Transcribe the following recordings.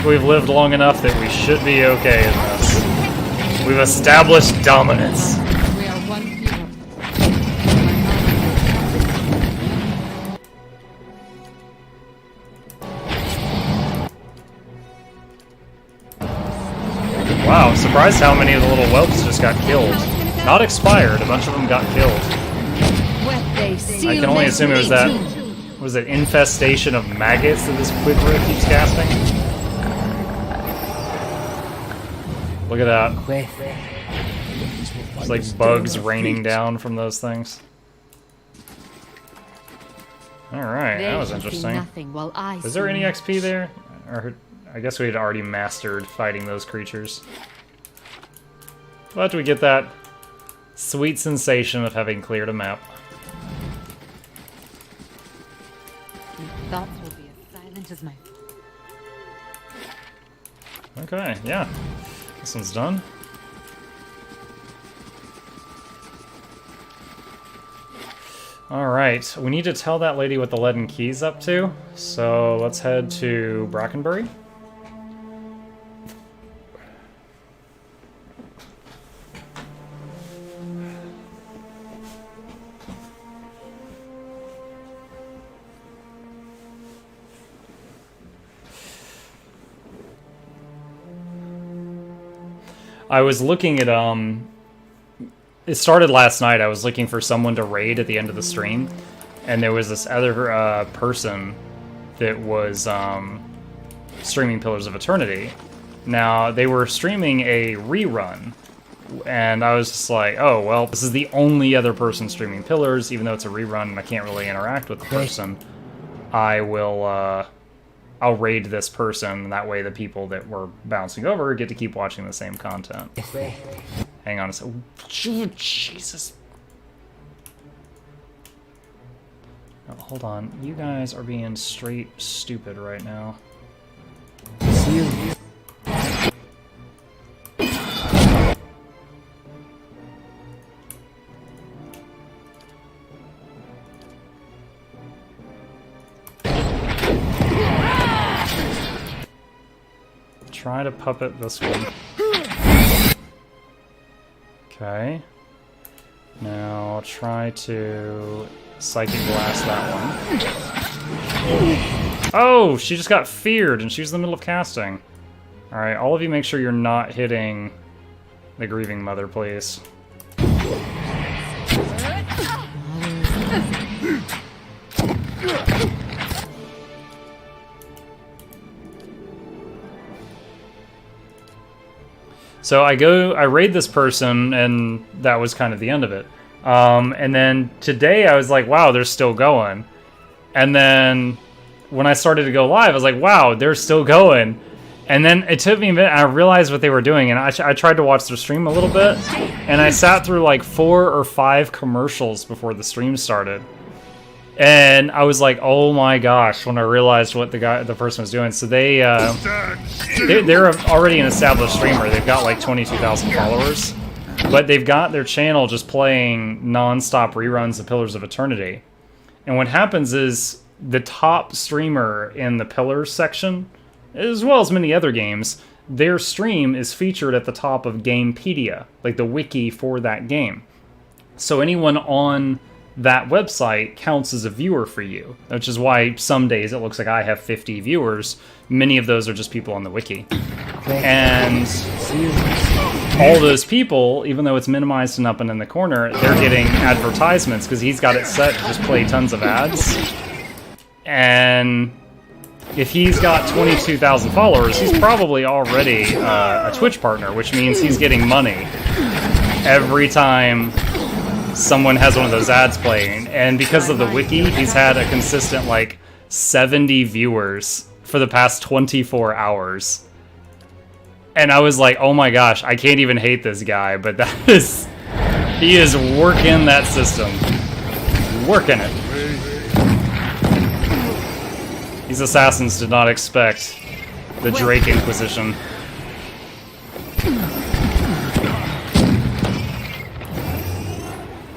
think we've lived long enough that we should be okay in this. We've established dominance. We are one people. Wow, I'm surprised how many of the little whelps just got killed. Not expired, a bunch of them got killed. I can only assume it was that... Was it infestation of maggots that this quick rip keeps casting? Look at that. It's like bugs raining down from those things. Alright, that was interesting. Is there any XP there? Or, I guess we had already mastered fighting those creatures. But we get that sweet sensation of having cleared a map. Thoughts will be as silent as my... Okay, yeah. This one's done. Alright, we need to tell that lady what the leaden key's up to. So let's head to Brackenbury. I was looking at, it started last night. I was looking for someone to raid at the end of the stream, and there was this other person that was streaming Pillars of Eternity. Now, they were streaming a rerun, and I was just like, oh, well, this is the only other person streaming Pillars, even though it's a rerun and I can't really interact with the person. I will, I'll raid this person, and that way the people that were bouncing over get to keep watching the same content. Hang on a second. Jesus. Oh, hold on. You guys are being straight stupid right now. Try to puppet this one. Okay. Now try to Psychic Blast that one. Oh, she just got feared and she was in the middle of casting. Alright, all of you make sure you're not hitting the Grieving Mother, please. So I raid this person, and that was kind of the end of it. And then today I was like, wow, they're still going. And then when I started to go live, I was like, wow, they're still going. And then it took me a minute, and I realized what they were doing, and I tried to watch their stream a little bit, and I sat through like 4 or 5 commercials before the stream started. And I was like, oh my gosh, when I realized what the person was doing. So they're already an established streamer. They've got like 22,000 followers. But they've got their channel just playing non-stop reruns of Pillars of Eternity. And what happens is the top streamer in the Pillars section, as well as many other games, their stream is featured at the top of Gamepedia, like the wiki for that game. So anyone on that website counts as a viewer for you, which is why some days it looks like I have 50 viewers. Many of those are just people on the wiki. And all those people, even though it's minimized and up and in the corner, they're getting advertisements because he's got it set to just play tons of ads. And if he's got 22,000 followers, he's probably already a Twitch partner, which means he's getting money every time someone has one of those ads playing. And because of the wiki, he's had a consistent like 70 viewers for the past 24 hours. And I was like, oh my gosh, I can't even hate this guy, but that is, he is working that system. Working it. These assassins did not expect the Drake Inquisition.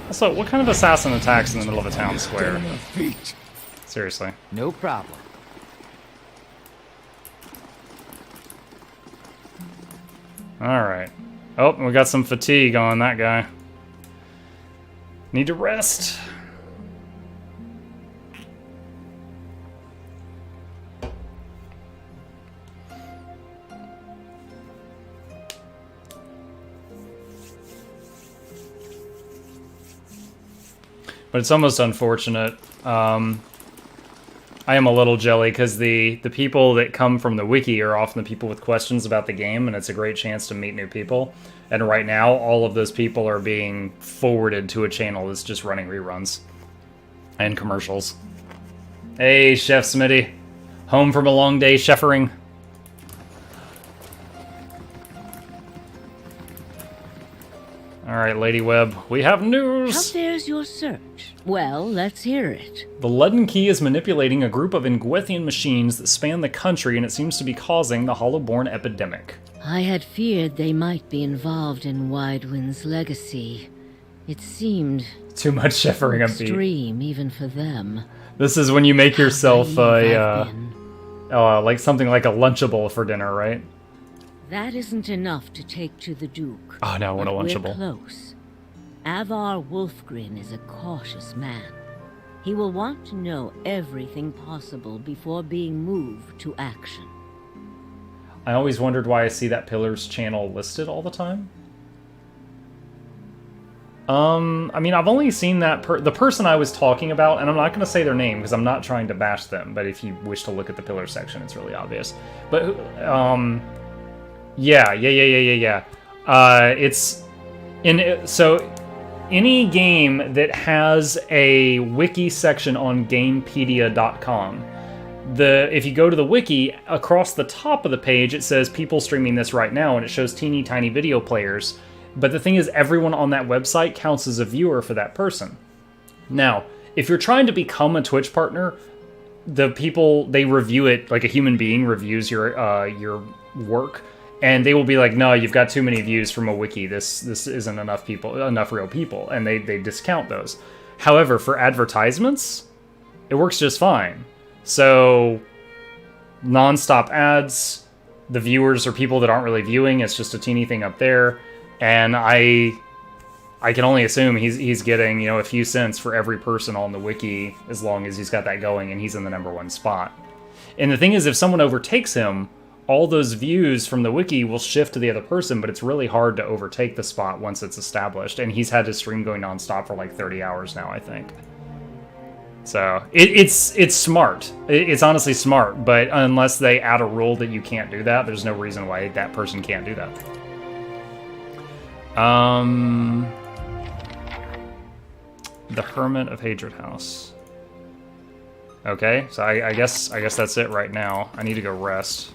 So, what kind of assassin attacks in the middle of a town square? Seriously. No problem. Alright. Oh, we got some fatigue on that guy. Need to rest. But it's almost unfortunate. I am a little jelly because the people that come from the wiki are often the people with questions about the game, and it's a great chance to meet new people. And right now, all of those people are being forwarded to a channel that's just running reruns and commercials. Hey, Chef Smitty. Home from a long day chefering. Alright, Lady Webb, we have news! How fares your search? Well, let's hear it. The Leaden Key is manipulating a group of Ingwethian machines that span the country, and it seems to be causing the Hollowborn epidemic. I had feared they might be involved in Widewind's legacy. It seemed Too much chefering up beat. extreme even for them. This is when you make yourself Naive I've been. like something like a Lunchable for dinner, right? That isn't enough to take to the Duke. Oh no, what a but we're Lunchable. close. Avar Wolfgren is a cautious man. He will want to know everything possible before being moved to action. I always wondered why I see that Pillars channel listed all the time. I mean, I've only seen that the person I was talking about, and I'm not going to say their name because I'm not trying to bash them, but if you wish to look at the Pillars section, it's really obvious. But, yeah. It's so any game that has a wiki section on Gamepedia.com, if you go to the wiki, across the top of the page, it says people streaming this right now, and it shows teeny tiny video players. But the thing is, everyone on that website counts as a viewer for that person. Now, if you're trying to become a Twitch partner, the people, they review it like a human being reviews your work, and they will be like, no, you've got too many views from a wiki. This isn't enough real people, and they discount those. However, for advertisements, it works just fine. So, non-stop ads, the viewers are people that aren't really viewing. It's just a teeny thing up there. And I can only assume he's getting, a few cents for every person on the wiki as long as he's got that going and he's in the #1 spot. And the thing is, if someone overtakes him, all those views from the wiki will shift to the other person, but it's really hard to overtake the spot once it's established. And he's had his stream going nonstop for like 30 hours now, I think. So, it's smart. It's honestly smart, but unless they add a rule that you can't do that, there's no reason why that person can't do that. The Hermit of Hadred House. Okay, so I guess that's it right now. I need to go rest.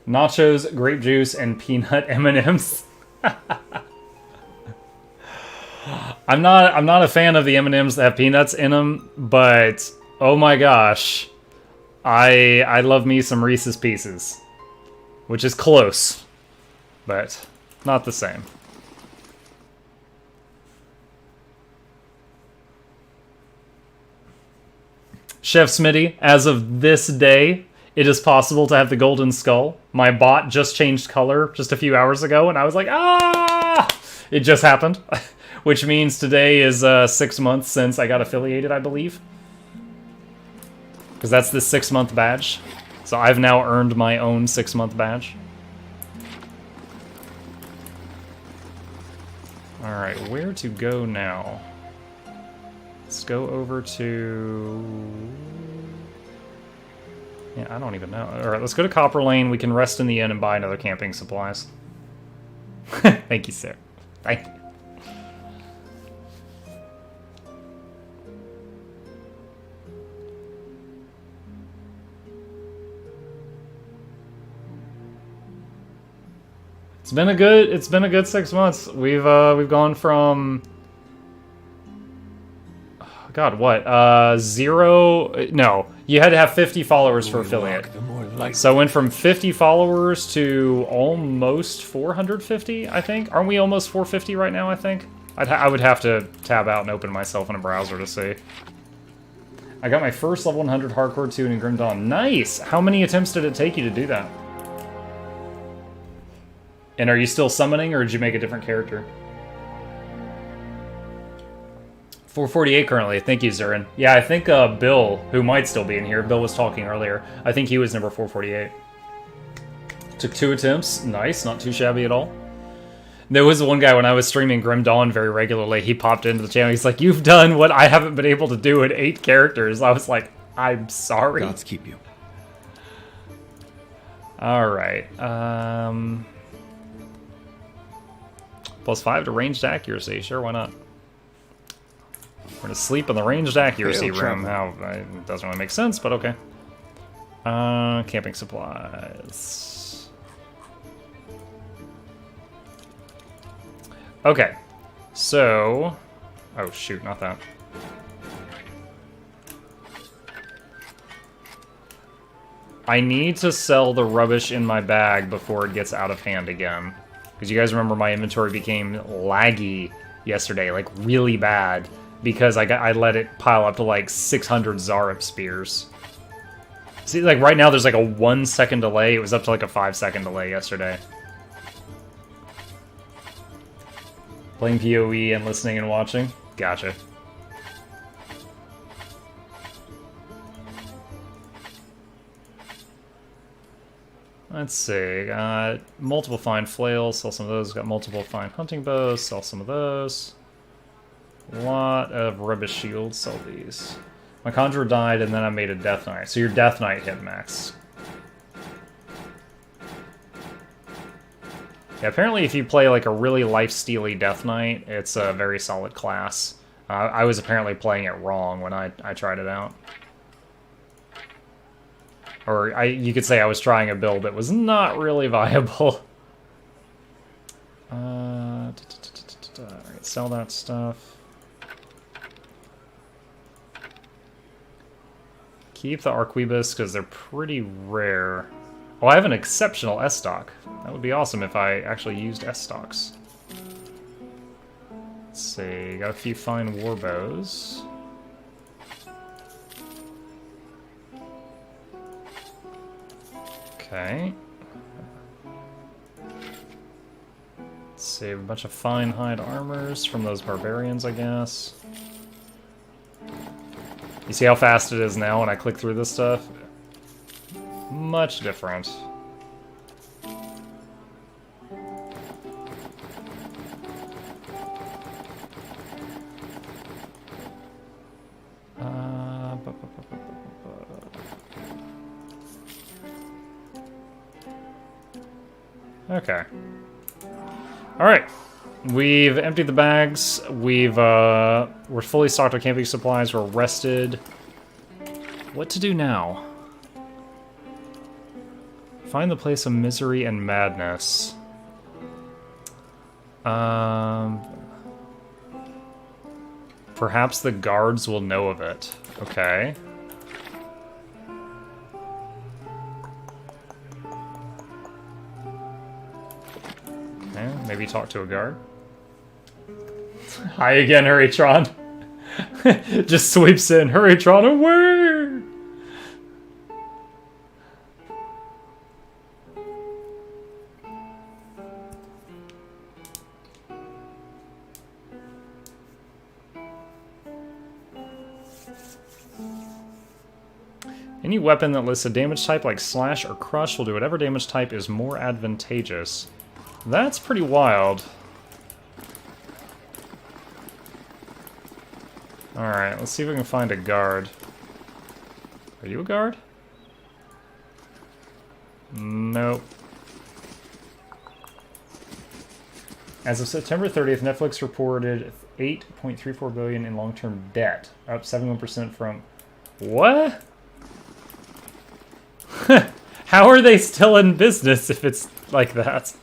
Nachos, grape juice, and peanut M&Ms. I'm not a fan of the M&Ms that have peanuts in them, but oh my gosh, I love me some Reese's Pieces. Which is close, but not the same. Chef Smitty, as of this day, it is possible to have the golden skull. My bot just changed color just a few hours ago, and I was like, ah! It just happened. Which means today is 6 months since I got affiliated, I believe. Because that's the 6-month badge. So I've now earned my own 6-month badge. Alright, where to go now? Let's go over to... Yeah, I don't even know. Alright, let's go to Copper Lane. We can rest in the inn and buy another camping supplies. Thank you, sir. Thank you. It's been a good 6 months. We've gone from God, what? 0 no, you had to have 50 followers for affiliate. So I went from 50 followers to almost 450, I think. Aren't we almost 450 right now, I think? I would have to tab out and open myself in a browser to see. I got my first level 100 hardcore 2 in Grim Dawn. Nice! How many attempts did it take you to do that? And are you still summoning, or did you make a different character? 448 currently. Thank you, Zurin. Yeah, I think Bill, who might still be in here, Bill was talking earlier. I think he was number 448. Took 2 attempts. Nice, not too shabby at all. There was one guy when I was streaming Grim Dawn very regularly. He popped into the channel. He's like, "You've done what I haven't been able to do in 8 characters." I was like, "I'm sorry." Gods keep you. All right. +5 to ranged accuracy. Sure, why not? We're gonna sleep in the ranged accuracy room. How it doesn't really make sense, but okay. Camping supplies. Okay, so... Oh shoot, not that. I need to sell the rubbish in my bag before it gets out of hand again. Because you guys remember my inventory became laggy yesterday, like really bad. Because I let it pile up to like 600 Zarep spears. See, like right now there's like a 1 second delay. It was up to like a 5-second delay yesterday. Playing PoE and listening and watching? Gotcha. Let's see, got multiple fine flails, sell some of those. Got multiple fine hunting bows, sell some of those. A lot of rubbish shields, sell these. My conjurer died and then I made a death knight. So your death knight hit max. Yeah, apparently if you play like a really life-stealy Death Knight, it's a very solid class. I was apparently playing it wrong when I tried it out. Or you could say I was trying a build that was not really viable. Alright, sell that stuff. Keep the Arquebus because they're pretty rare. Oh, I have an exceptional S-Stock. That would be awesome if I actually used S-Stocks. Let's see, got a few fine warbows. Okay. Let's see, a bunch of fine hide armors from those barbarians, I guess. You see how fast it is now when I click through this stuff? Much different. Okay. Alright. We've emptied the bags. We're fully stocked on camping supplies. We're rested. What to do now? Find the place of misery and madness. Perhaps the guards will know of it. Okay. Okay, maybe talk to a guard. Hi again, Hurrytron. Just sweeps in. Hurrytron away! Any weapon that lists a damage type like slash or crush will do whatever damage type is more advantageous. That's pretty wild. Alright, let's see if we can find a guard. Are you a guard? Nope. As of September 30th, Netflix reported $8.34 billion in long-term debt, up 71% from... What? How are they still in business if it's like that?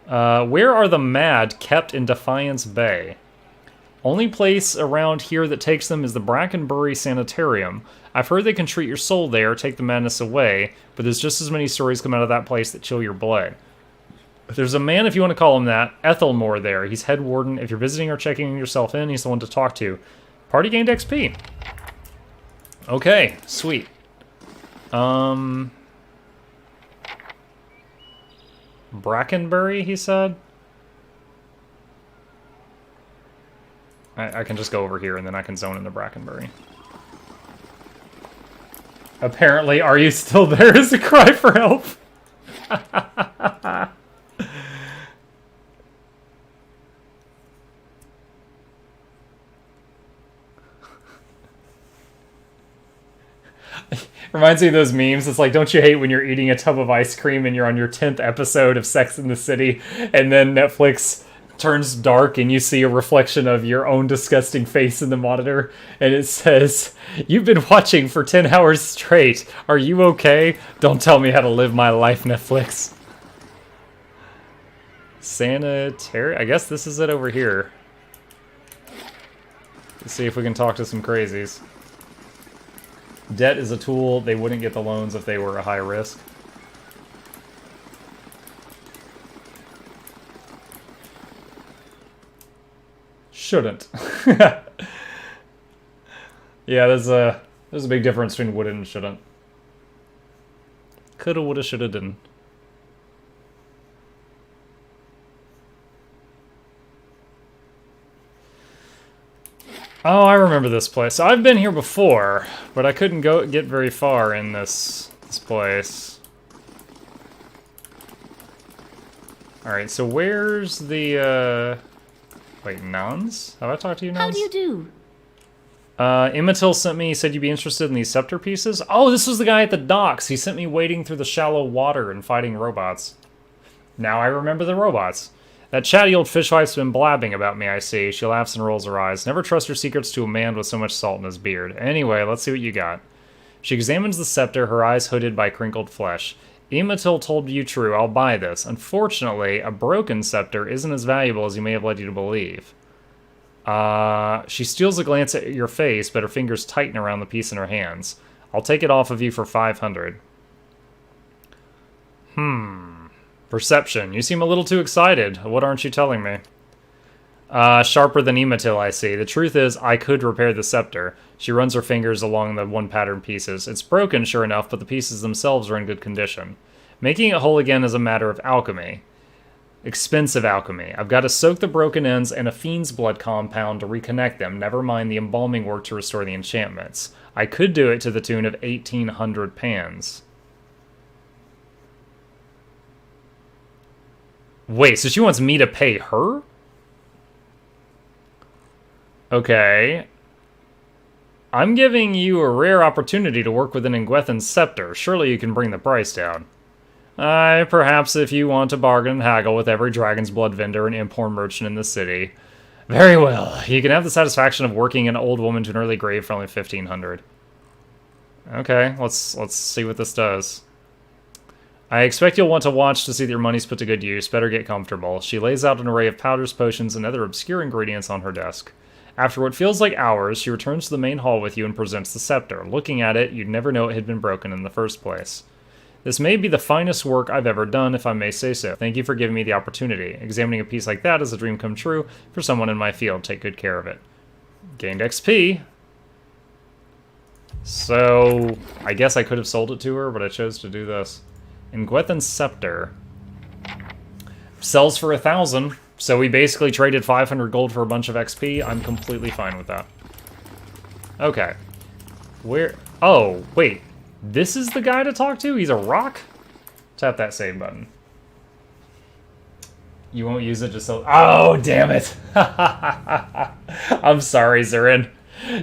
Where are the mad kept in Defiance Bay? Only place around here that takes them is the Brackenbury Sanitarium. I've heard they can treat your soul there, take the madness away, but there's just as many stories come out of that place that chill your blood. There's a man, if you want to call him that, Ethelmore there. He's head warden. If you're visiting or checking yourself in, he's the one to talk to. Party gained XP. Okay, sweet. Brackenbury, he said? I can just go over here and then I can zone into Brackenbury. Apparently, are you still there is a cry for help. Reminds me of those memes. It's like, don't you hate when you're eating a tub of ice cream and you're on your 10th episode of Sex in the City, and then Netflix turns dark and you see a reflection of your own disgusting face in the monitor, and it says, "You've been watching for 10 hours straight. Are you okay? Don't tell me how to live my life, Netflix." Sanitary? I guess this is it over here. Let's see if we can talk to some crazies. Debt is a tool. They wouldn't get the loans if they were a high risk. Shouldn't. Yeah, there's a big difference between would and shouldn't. Coulda, woulda, shoulda, didn't. Oh, I remember this place. I've been here before, but I couldn't get very far in this place. Alright, so where's the, wait, nuns? Have I talked to you, nuns? How do you do? Imatil sent me, he said you'd be interested in these scepter pieces. Oh, this was the guy at the docks. He sent me wading through the shallow water and fighting robots. Now I remember the robots. That chatty old fishwife's been blabbing about me, I see. She laughs and rolls her eyes. Never trust her secrets to a man with so much salt in his beard. Anyway, let's see what you got. She examines the scepter, her eyes hooded by crinkled flesh. Imatil told you true, I'll buy this. Unfortunately, a broken scepter isn't as valuable as you may have led you to believe. She steals a glance at your face, but her fingers tighten around the piece in her hands. I'll take it off of you for 500. Perception. You seem a little too excited. What aren't you telling me? Sharper than Imatil, I see. The truth is, I could repair the scepter. She runs her fingers along the one-pattern pieces. It's broken, sure enough, but the pieces themselves are in good condition. Making it whole again is a matter of alchemy. Expensive alchemy. I've got to soak the broken ends in a fiend's blood compound to reconnect them, never mind the embalming work to restore the enchantments. I could do it to the tune of 1,800 pans. Wait, so she wants me to pay her? Okay. I'm giving you a rare opportunity to work with an Ingwethan's scepter. Surely you can bring the price down. Perhaps if you want to bargain and haggle with every dragon's blood vendor and import merchant in the city. Very well. You can have the satisfaction of working an old woman to an early grave for only 1,500. Okay, let's see what this does. I expect you'll want to watch to see that your money's put to good use. Better get comfortable. She lays out an array of powders, potions, and other obscure ingredients on her desk. After what feels like hours, she returns to the main hall with you and presents the scepter. Looking at it, you'd never know it had been broken in the first place. This may be the finest work I've ever done, if I may say so. Thank you for giving me the opportunity. Examining a piece like that is a dream come true for someone in my field. Take good care of it. Gained XP. So, I guess I could have sold it to her, but I chose to do this. Ingwethan's scepter sells for 1,000, so we basically traded 500 gold for a bunch of XP. I'm completely fine with that. Okay. Where? Oh, wait. This is the guy to talk to? He's a rock? Tap that save button. You won't use it, just so... Oh, damn it! I'm sorry, Zurin.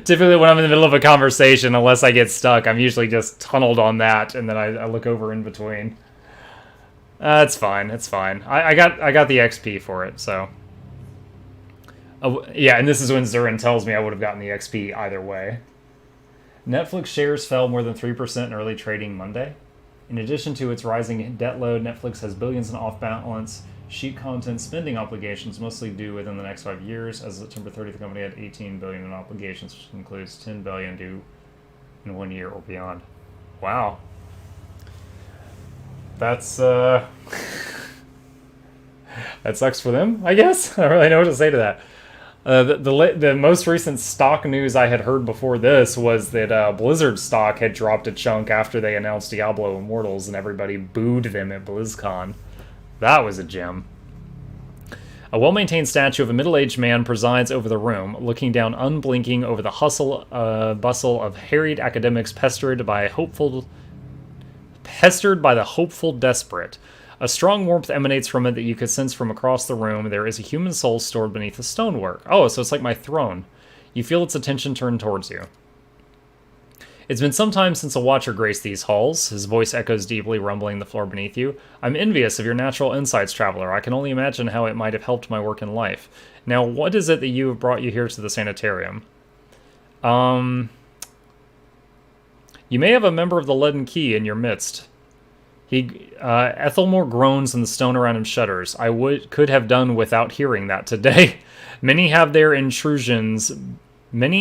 Typically when I'm in the middle of a conversation, unless I get stuck, I'm usually just tunneled on that, and then I look over in between. It's fine, it's fine. I got the XP for it, so... yeah, and this is when Zurin tells me I would have gotten the XP either way. Netflix shares fell more than 3% in early trading Monday. In addition to its rising debt load, Netflix has billions in off-balance sheet content spending obligations, mostly due within the next 5 years. As of September 30th, the company had $18 billion in obligations, which includes $10 billion due in 1 year or beyond. Wow. That's, that sucks for them, I guess? I don't really know what to say to that. The most recent stock news I had heard before this was that Blizzard stock had dropped a chunk after they announced Diablo Immortals, and everybody booed them at BlizzCon. That was a gem. A well-maintained statue of a middle-aged man presides over the room, looking down unblinking over the bustle of harried academics pestered by the hopeful desperate. A strong warmth emanates from it that you could sense from across the room. There is a human soul stored beneath the stonework. Oh, so it's like my throne. You feel its attention turned towards you. It's been some time since a watcher graced these halls. His voice echoes deeply, rumbling the floor beneath you. I'm envious of your natural insights, traveler. I can only imagine how it might have helped my work in life. Now, what is it that you have brought you here to the sanitarium? You may have a member of the Leaden Key in your midst. Ethelmore groans and the stone around him shudders. Could have done without hearing that today. Many have their intrusions been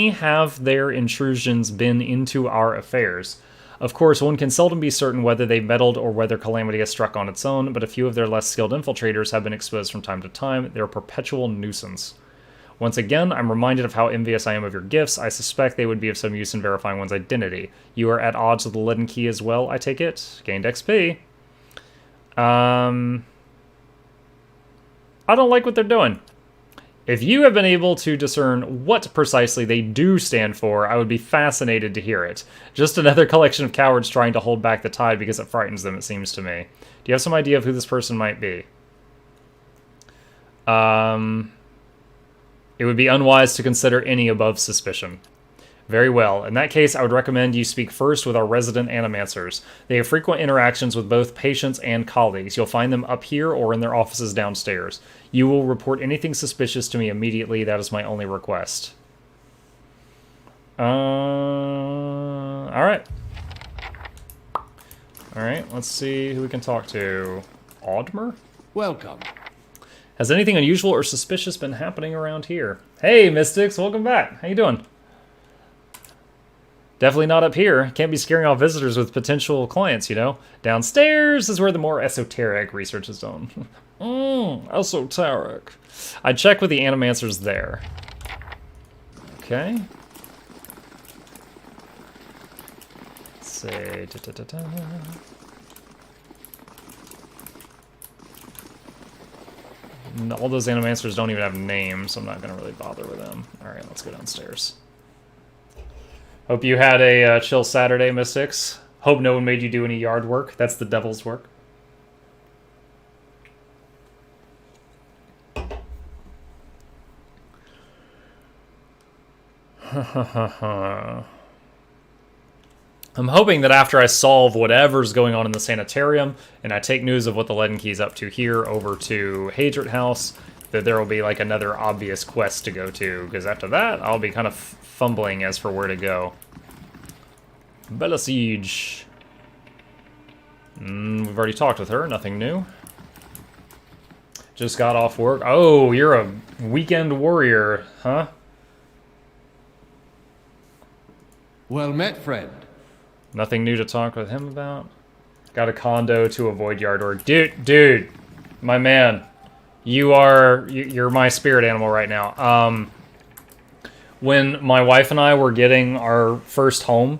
into our affairs. Of course, one can seldom be certain whether they meddled or whether calamity has struck on its own, but a few of their less skilled infiltrators have been exposed from time to time. They're a perpetual nuisance. Once again, I'm reminded of how envious I am of your gifts. I suspect they would be of some use in verifying one's identity. You are at odds with the Leaden Key as well, I take it? Gained XP. I don't like what they're doing. If you have been able to discern what precisely they do stand for, I would be fascinated to hear it. Just another collection of cowards trying to hold back the tide because it frightens them, it seems to me. Do you have some idea of who this person might be? It would be unwise to consider any above suspicion. Very well. In that case, I would recommend you speak first with our resident animancers. They have frequent interactions with both patients and colleagues. You'll find them up here or in their offices downstairs. You will report anything suspicious to me immediately. That is my only request. Alright. Alright, let's see who we can talk to. Audmer? Welcome. Has anything unusual or suspicious been happening around here? Hey, Mystics, welcome back. How you doing? Definitely not up here. Can't be scaring off visitors with potential clients, you know? Downstairs is where the more esoteric research is done. Esoteric. I'd check with the animancers there. Okay. Let's see. All those animancers don't even have names, so I'm not going to really bother with them. Alright, let's go downstairs. Hope you had a chill Saturday, Mystics. Hope no one made you do any yard work. That's the devil's work. I'm hoping that after I solve whatever's going on in the sanitarium, and I take news of what the Leaden Key's up to here over to Hadrit House, that there will be like another obvious quest to go to, because after that, I'll be kind of fumbling as for where to go. Bella Siege. We've already talked with her, nothing new. Just got off work. Oh, you're a weekend warrior, huh? Well met, friend. Nothing new to talk with him about? Got a condo to avoid yard work. Dude, my man. You're my spirit animal right now. When my wife and I were getting our first home,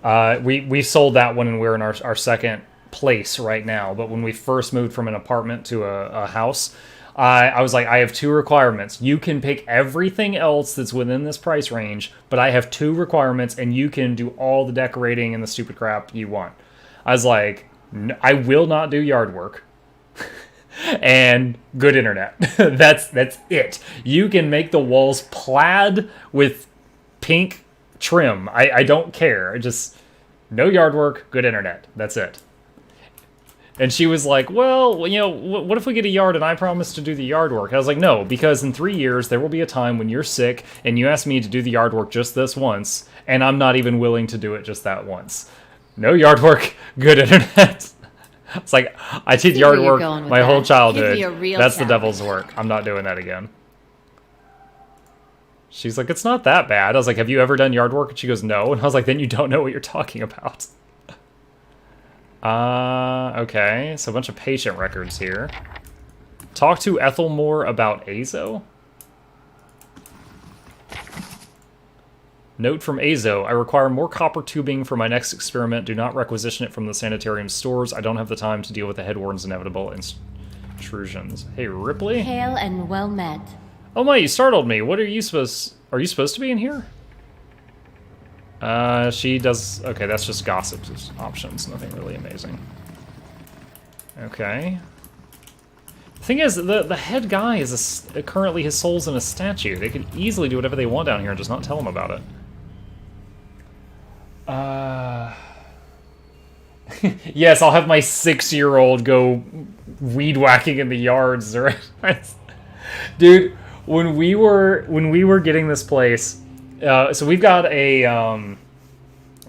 we sold that one and we're in our second place right now. But when we first moved from an apartment to a house, I was like, I have two requirements. You can pick everything else that's within this price range, but I have two requirements and you can do all the decorating and the stupid crap you want. I was like, I will not do yard work. And good internet. That's it. You can make the walls plaid with pink trim. I don't care. Just no yard work, good internet. That's it. And she was like, well, you know, what if we get a yard and I promise to do the yard work? I was like, no, because in 3 years there will be a time when you're sick and you ask me to do the yard work just this once, and I'm not even willing to do it just that once. No yard work, good internet. It's like, I did yard work my whole childhood. That's the devil's work. I'm not doing that again. She's like, it's not that bad. I was like, have you ever done yard work? And she goes, no. And I was like, then you don't know what you're talking about. Okay. So a bunch of patient records here. Talk to Ethelmore about Azo. Note from Azo, I require more copper tubing for my next experiment. Do not requisition it from the sanitarium stores. I don't have the time to deal with the head warden's inevitable intrusions. Hey, Ripley? Hail and well met. Oh my, you startled me. What are you supposed to be in here? She does... Okay, that's just gossip options. Nothing really amazing. Okay. The thing is, the head guy is currently his soul's in a statue. They could easily do whatever they want down here and just not tell him about it. Yes, I'll have my 6-year-old go weed whacking in the yards. Dude, when we were getting this place, so we've got a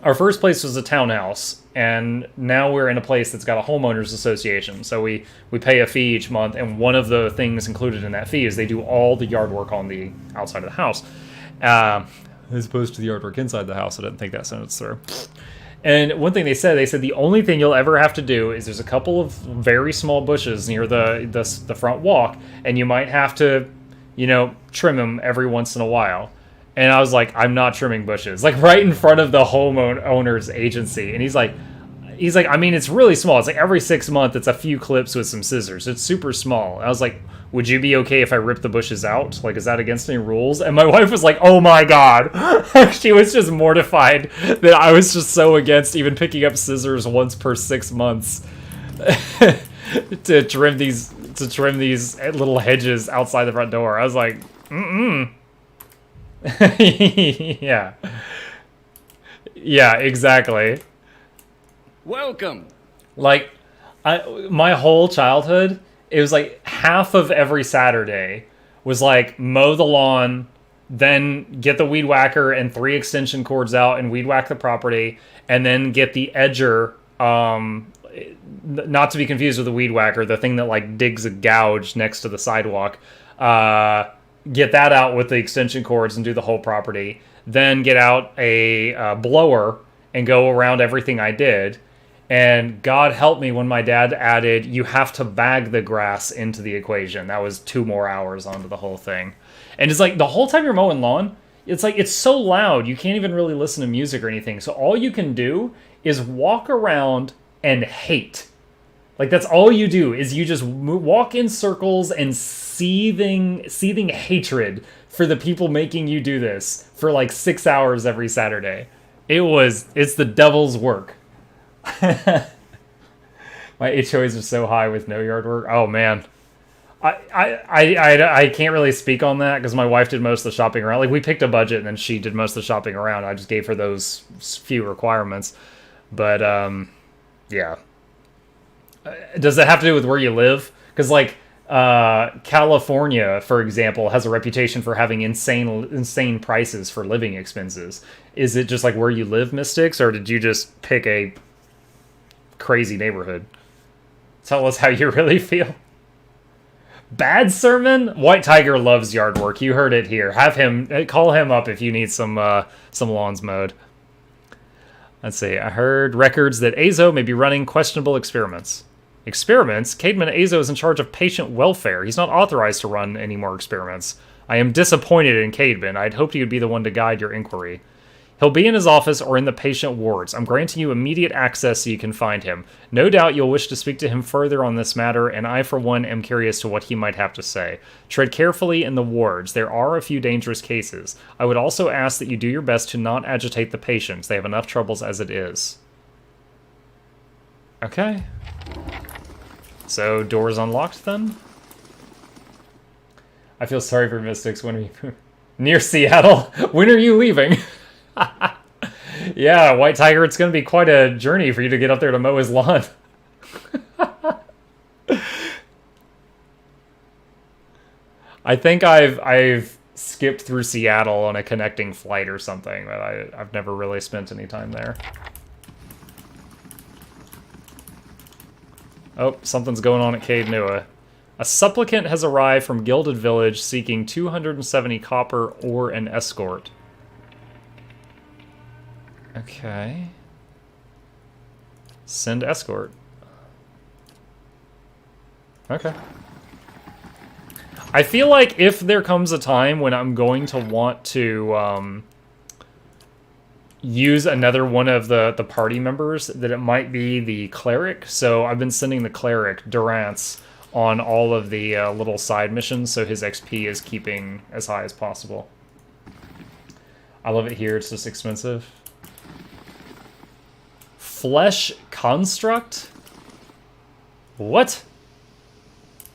our first place was a townhouse, and now we're in a place that's got a homeowners association. So we pay a fee each month, and one of the things included in that fee is they do all the yard work on the outside of the house, as opposed to the yard work inside the house. I didn't think that sentence through. And one thing they said the only thing you'll ever have to do is there's a couple of very small bushes near the front walk, and you might have to, trim them every once in a while. And I was like, I'm not trimming bushes, like right in front of the homeowner's agency. And he's like, I mean, it's really small. It's like every 6 months, it's a few clips with some scissors. It's super small. And I was like, would you be okay if I rip the bushes out? Like, is that against any rules? And my wife was like, oh my God. She was just mortified that I was just so against even picking up scissors once per 6 months to trim these little hedges outside the front door. I was like, yeah. Yeah, exactly. Welcome. Like, my whole childhood, it was like half of every Saturday was like mow the lawn, then get the weed whacker and 3 extension cords out and weed whack the property, and then get the edger, not to be confused with the weed whacker, the thing that like digs a gouge next to the sidewalk, get that out with the extension cords and do the whole property, then get out a blower and go around everything I did. And God help me when my dad added, you have to bag the grass into the equation. That was 2 more hours onto the whole thing. And it's like the whole time you're mowing lawn, it's like it's so loud, you can't even really listen to music or anything. So all you can do is walk around and hate. Like that's all you do is you just walk in circles and seething hatred for the people making you do this for like 6 hours every Saturday. It's the devil's work. My HOAs are so high with no yard work. Oh man, I can't really speak on that because my wife did most of the shopping around. Like we picked a budget and then she did most of the shopping around. I just gave her those few requirements. But yeah. Does that have to do with where you live? Because like California, for example, has a reputation for having insane prices for living expenses. Is it just like where you live, Mystics, or did you just pick a crazy neighborhood? Tell us how you really feel. Bad sermon? White Tiger loves yard work. You heard it here. Call him up if you need some lawns mowed. Let's see. I heard records that Azo may be running questionable experiments. Experiments? Cademan Azo is in charge of patient welfare. He's not authorized to run any more experiments. I am disappointed in Cademan. I'd hoped he would be the one to guide your inquiry. He'll be in his office or in the patient wards. I'm granting you immediate access so you can find him. No doubt you'll wish to speak to him further on this matter, and I, for one, am curious to what he might have to say. Tread carefully in the wards. There are a few dangerous cases. I would also ask that you do your best to not agitate the patients. They have enough troubles as it is. Okay. So, doors unlocked then? I feel sorry for Mystics. When are you... Near Seattle? When are you leaving? Yeah, White Tiger, it's going to be quite a journey for you to get up there to mow his lawn. I think I've skipped through Seattle on a connecting flight or something, but I've never really spent any time there. Oh, something's going on at Cade Nua. A supplicant has arrived from Gilded Village seeking 270 copper or an escort. Okay. Send escort. Okay. I feel like if there comes a time when I'm going to want to use another one of the party members, that it might be the cleric. So I've been sending the cleric, Durance, on all of the little side missions, so his XP is keeping as high as possible. I love it here, it's just expensive. Flesh construct? What?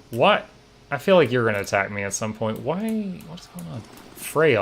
What? I feel like you're gonna attack me at some point. Why? What's going on? Freya.